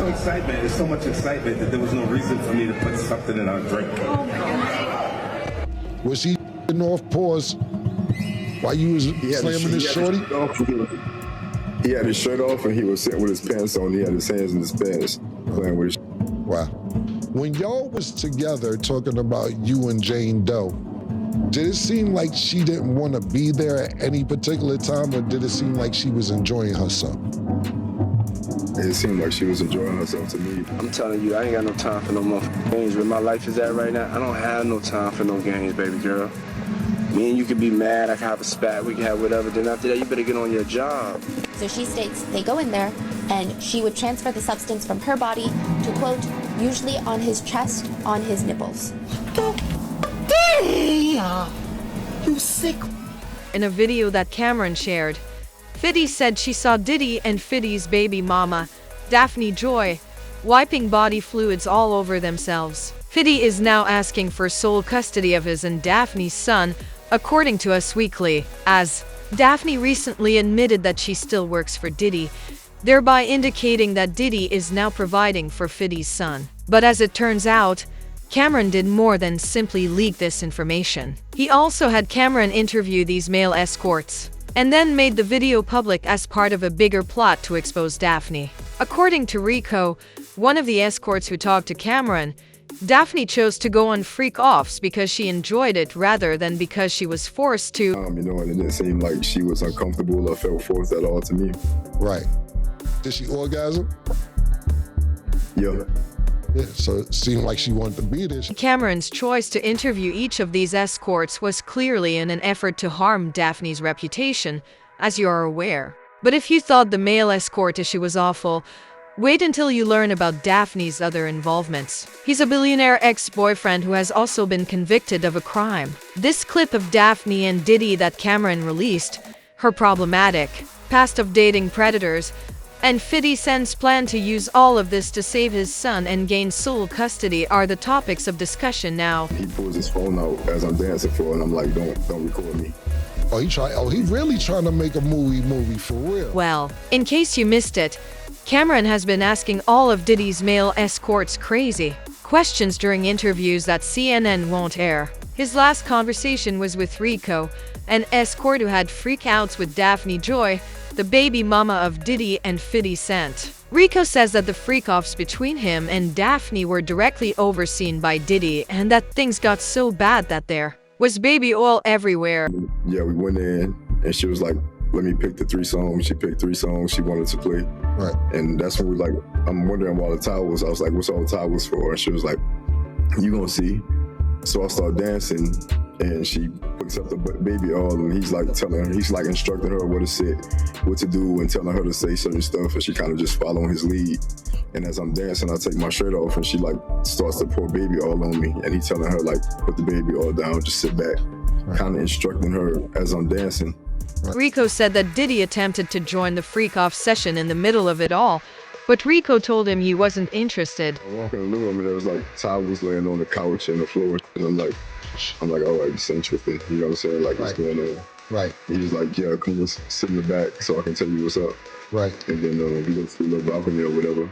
so excitement. There's so much excitement that there was no reason for me to put something in our drink. Was he off pause while you was slamming his shorty? He had his shirt off and he was sitting with his pants on. He had his hands in his pants playing with his. Wow. When y'all was together talking about you and Jane Doe, did it seem like she didn't want to be there at any particular time, or did it seem like she was enjoying herself? It seemed like she was enjoying herself to me. I'm telling you, I ain't got no time for no more games. Where my life is at right now, I don't have no time for no games, baby girl. Me and you can be mad, I can have a spat, we can have whatever. Then after that, you better get on your job. So she states they go in there and she would transfer the substance from her body to, quote, usually on his chest, on his nipples. You sick. In a video that CamRon shared, Fiddy said she saw Diddy and Fiddy's baby mama, Daphne Joy, wiping body fluids all over themselves. Fiddy is now asking for sole custody of his and Daphne's son, according to Us Weekly, as Daphne recently admitted that she still works for Diddy, thereby indicating that Diddy is now providing for Fiddy's son. But as it turns out, CamRon did more than simply leak this information. He also had CamRon interview these male escorts, and then made the video public as part of a bigger plot to expose Daphne. According to Rico, one of the escorts who talked to CamRon, Daphne chose to go on freak-offs because she enjoyed it rather than because she was forced to. And it didn't seem like she was uncomfortable or felt forced at all to me. Right. Did she orgasm? Yeah. Yeah, so it seemed like she wanted to be there. CamRon's choice to interview each of these escorts was clearly in an effort to harm Daphne's reputation, as you are aware. But if you thought the male escort issue was awful, wait until you learn about Daphne's other involvements. He's a billionaire ex-boyfriend who has also been convicted of a crime. This clip of Daphne and Diddy that CamRon released, her problematic past of dating predators, and 50 Cent's plan to use all of this to save his son and gain sole custody are the topics of discussion now. He pulls his phone out as I'm dancing for, and I'm like, don't record me. He really trying to make a movie for real. Well, in case you missed it, CamRon has been asking all of Diddy's male escorts crazy questions during interviews that CNN won't air. His last conversation was with Rico, an escort who had freakouts with Daphne Joy, the baby mama of Diddy and 50 Cent. Rico says that the freak-offs between him and Daphne were directly overseen by Diddy and that things got so bad that there was baby oil everywhere. Yeah, we went in and she was like, let me pick the 3 songs. She picked 3 songs she wanted to play. Right. And that's when I'm wondering why the towels. I was like, what's all the towels for? And she was like, you gonna see. So I started dancing and she picks up the baby oil and he's like instructing her what to say, what to do and telling her to say certain stuff, and she kind of just following his lead. And as I'm dancing, I take my shirt off and she starts to pour baby oil on me, and he's telling her put the baby oil down, just sit back, kind of instructing her as I'm dancing. Rico said that Diddy attempted to join the freak-off session in the middle of it all, but Rico told him he wasn't interested. I walk in the living room and there was towels laying on the couch and the floor, and I'm like, all right, it's interesting. You know what I'm saying? What's going on? Right. He was like, yeah, come just sit in the back so I can tell you what's up. Right. And then we go to the little balcony or whatever,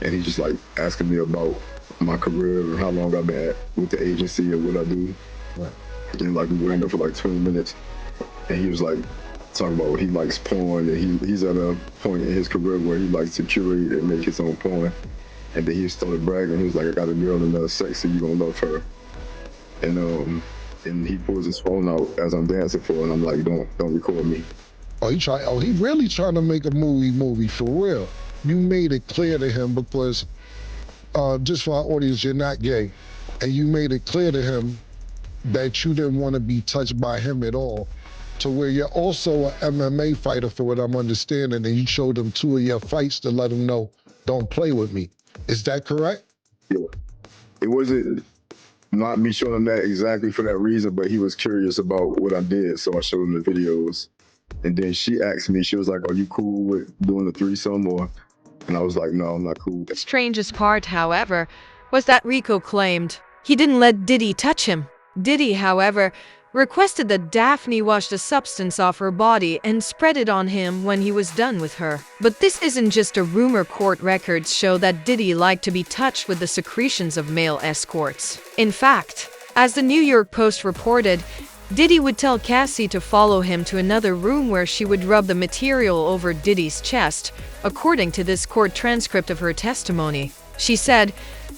and he's just asking me about my career and how long I've been with the agency and what I do. Right. And we were in there for 20 minutes, and he was talking about he likes porn, and he's at a point in his career where he likes to curate and make his own porn. And then he started bragging. He was like, I got a girl in there sexy, you gonna love her. And he pulls his phone out as I'm dancing for, and I'm like, don't record me. He really trying to make a movie for real. You made it clear to him because, just for our audience, you're not gay. And you made it clear to him that you didn't want to be touched by him at all, to where you're also an MMA fighter, for what I'm understanding, and you showed him 2 of your fights to let him know, don't play with me. Is that correct? Yeah. It wasn't not me showing him that exactly for that reason, but he was curious about what I did, so I showed him the videos. And then she asked me, she was like, are you cool with doing the threesome? And I was like, no, I'm not cool. The strangest part, however, was that Rico claimed he didn't let Diddy touch him. Diddy, however, requested that Daphne wash the substance off her body and spread it on him when he was done with her. But this isn't just a rumor. Court records show that Diddy liked to be touched with the secretions of male escorts. In fact, as the New York Post reported, Diddy would tell Cassie to follow him to another room where she would rub the material over Diddy's chest, according to this court transcript of her testimony. She said,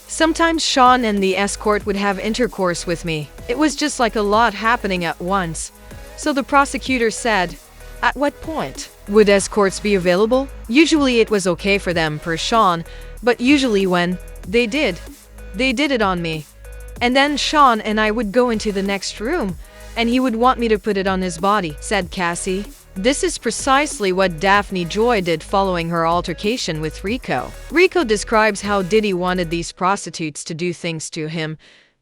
"Sometimes Sean and the escort would have intercourse with me. It was just like a lot happening at once." So the prosecutor said, "At what point would escorts be available?" Usually it was okay for them, per Sean, but usually when they did it on me. And then Sean and I would go into the next room, and he would want me to put it on his body, said Cassie. This is precisely what Daphne Joy did following her altercation with Rico. Rico describes how Diddy wanted these prostitutes to do things to him,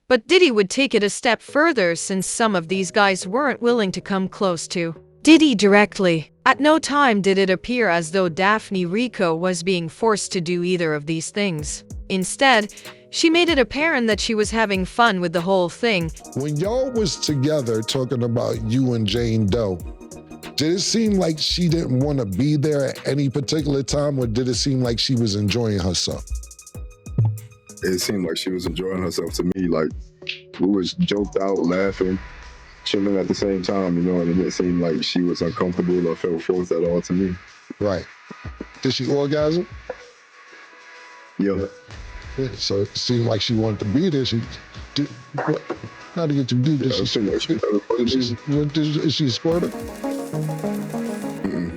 but Diddy would take it a step further since some of these guys weren't willing to come close to Diddy directly. At no time did it appear as though Daphne Rico was being forced to do either of these things. Instead, she made it apparent that she was having fun with the whole thing. When y'all was together talking about you and Jane Doe, did it seem like she didn't want to be there at any particular time, or did it seem like she was enjoying herself? It seemed like she was enjoying herself to me. Like, we was joked out, laughing, chilling at the same time, you know, and it didn't seem like she was uncomfortable or felt forced at all to me. Right. Did she orgasm? Yeah. Yeah, so it seemed like she wanted to be there. She did, what, how did you do this? Yeah, it seemed like she Is she a squirter?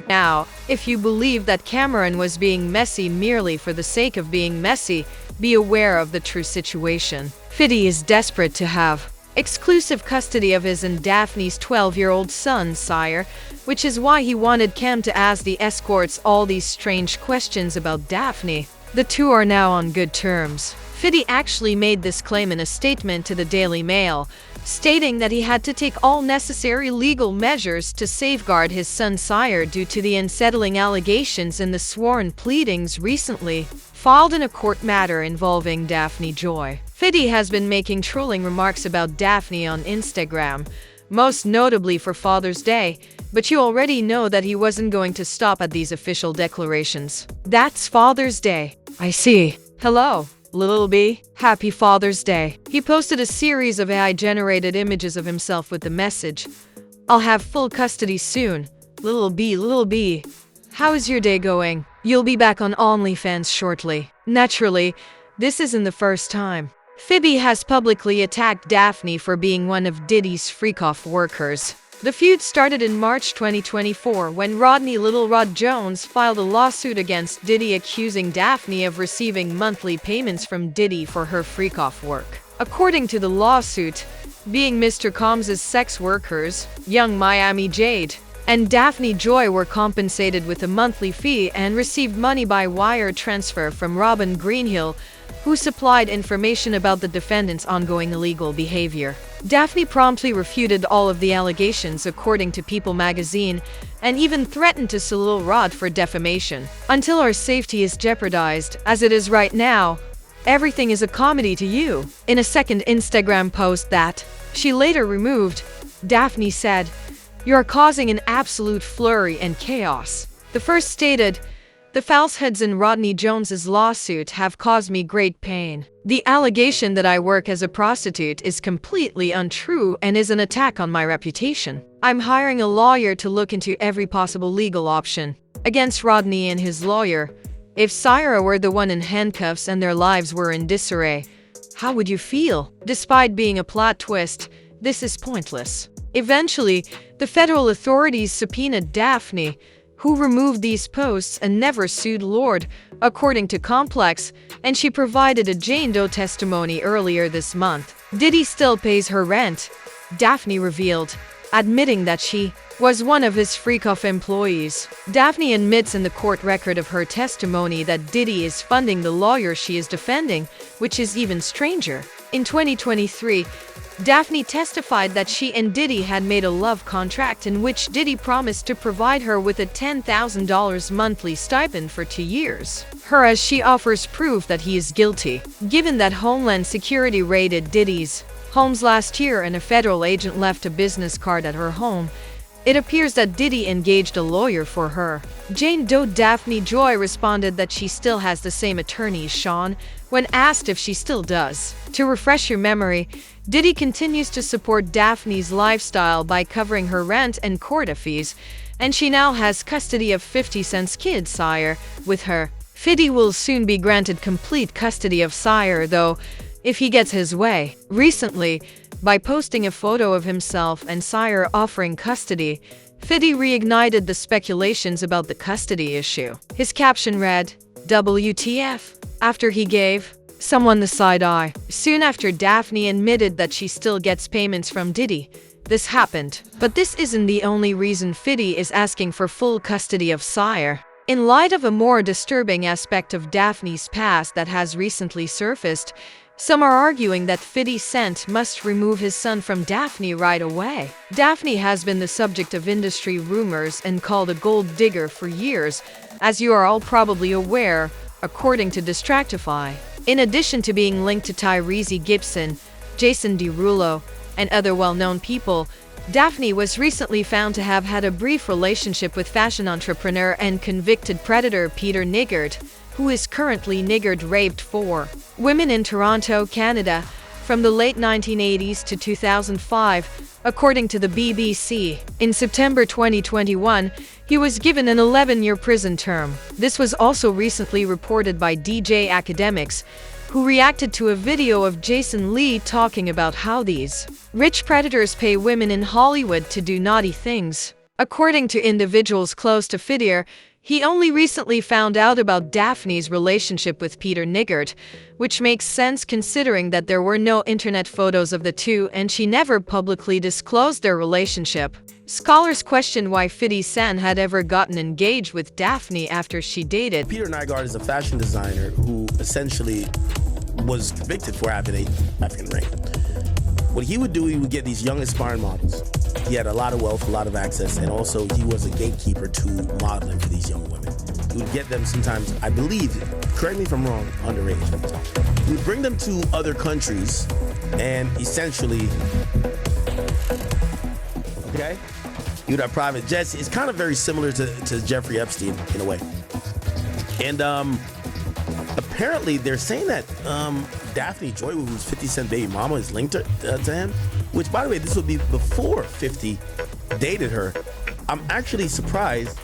Now, if you believe that CamRon was being messy merely for the sake of being messy, be aware of the true situation. Fiddy is desperate to have exclusive custody of his and Daphne's 12-year-old son, Sire, which is why he wanted Cam to ask the escorts all these strange questions about Daphne. The two are now on good terms. Fiddy actually made this claim in a statement to the Daily Mail, stating that he had to take all necessary legal measures to safeguard his son Sire due to the unsettling allegations in the sworn pleadings recently filed in a court matter involving Daphne Joy. Fiddy has been making trolling remarks about Daphne on Instagram, most notably for Father's Day, but you already know that he wasn't going to stop at these official declarations. That's Father's Day. I see. Hello, Lil B. Happy Father's Day. He posted a series of AI-generated images of himself with the message, "I'll have full custody soon. Lil B. How is your day going? You'll be back on OnlyFans shortly." Naturally, this isn't the first time. Fibby has publicly attacked Daphne for being one of Diddy's freak-off workers. The feud started in March 2024 when Rodney Little Rod Jones filed a lawsuit against Diddy accusing Daphne of receiving monthly payments from Diddy for her freak-off work. According to the lawsuit, being Mr. Combs' sex workers, Young Miami Jade and Daphne Joy were compensated with a monthly fee and received money by wire transfer from Robin Greenhill, who supplied information about the defendant's ongoing illegal behavior. Daphne promptly refuted all of the allegations according to People magazine and even threatened to sue Lil Rod for defamation. "Until our safety is jeopardized, as it is right now, everything is a comedy to you." In a second Instagram post that she later removed, Daphne said, "You're causing an absolute flurry and chaos." The first stated, "The falsehoods in Rodney Jones's lawsuit have caused me great pain. The allegation that I work as a prostitute is completely untrue and is an attack on my reputation. I'm hiring a lawyer to look into every possible legal option against Rodney and his lawyer. If Syra were the one in handcuffs and their lives were in disarray, how would you feel? Despite being a plot twist, this is pointless." Eventually, the federal authorities subpoenaed Daphne, who removed these posts and never sued Lord, according to Complex, and she provided a Jane Doe testimony earlier this month. Diddy still pays her rent, Daphne revealed, admitting that she was one of his freak-off employees. Daphne admits in the court record of her testimony that Diddy is funding the lawyer she is defending, which is even stranger. In 2023, Daphne testified that she and Diddy had made a love contract in which Diddy promised to provide her with a $10,000 monthly stipend for 2 years. Her as she offers proof that he is guilty. Given that Homeland Security raided Diddy's homes last year and a federal agent left a business card at her home. It appears that Diddy engaged a lawyer for her. Jane Doe Daphne Joy responded that she still has the same attorney, Sean, when asked if she still does. To refresh your memory, Diddy continues to support Daphne's lifestyle by covering her rent and court fees, and she now has custody of 50 Cent's kid, Sire, with her. Fiddy will soon be granted complete custody of Sire, though, if he gets his way. Recently, by posting a photo of himself and Sire offering custody, Fiddy reignited the speculations about the custody issue. His caption read, "WTF?" after he gave someone the side eye. Soon after, Daphne admitted that she still gets payments from Diddy. This happened. But this isn't the only reason Fiddy is asking for full custody of Sire. In light of a more disturbing aspect of Daphne's past that has recently surfaced, some are arguing that 50 Cent must remove his son from Daphne right away. Daphne has been the subject of industry rumors and called a gold digger for years, as you are all probably aware, according to Distractify. In addition to being linked to Tyrese Gibson, Jason Derulo, and other well-known people, Daphne was recently found to have had a brief relationship with fashion entrepreneur and convicted predator Peter Niggard, who is currently Niggard-raped 4 women in Toronto, Canada, from the late 1980s to 2005, according to the BBC. In September 2021, he was given an 11-year prison term. This was also recently reported by DJ Academics, who reacted to a video of Jason Lee talking about how these rich predators pay women in Hollywood to do naughty things. According to individuals close to Fiddy, he only recently found out about Daphne's relationship with Peter Niggard, which makes sense considering that there were no internet photos of the two and she never publicly disclosed their relationship. Scholars question why 50 Cent had ever gotten engaged with Daphne after she dated. Peter Niggard is a fashion designer who essentially was convicted for having a African ring. What he would do, he would get these young aspiring models. He had a lot of wealth, a lot of access, and also he was a gatekeeper to modeling for these young women. He would get them sometimes, I believe, correct me if I'm wrong, underage. He would bring them to other countries and essentially, okay? He would have private jets. It's kind of very similar to Jeffrey Epstein in a way. And apparently they're saying that Daphne Joy, who's 50 Cent baby mama, is linked to him, which, by the way, this would be before 50 dated her. I'm actually surprised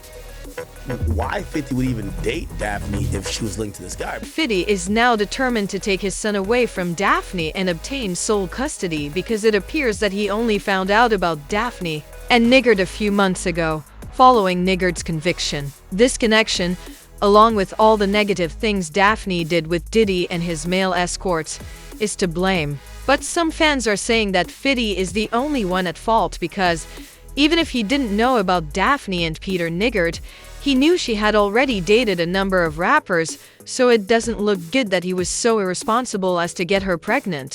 why 50 would even date Daphne if she was linked to this guy. 50 is now determined to take his son away from Daphne and obtain sole custody because it appears that he only found out about Daphne and Niggard a few months ago, following Niggard's conviction. This connection, along with all the negative things Daphne did with Diddy and his male escorts, is to blame. But some fans are saying that 50 is the only one at fault because, even if he didn't know about Daphne and Peter Niggard, he knew she had already dated a number of rappers, so it doesn't look good that he was so irresponsible as to get her pregnant.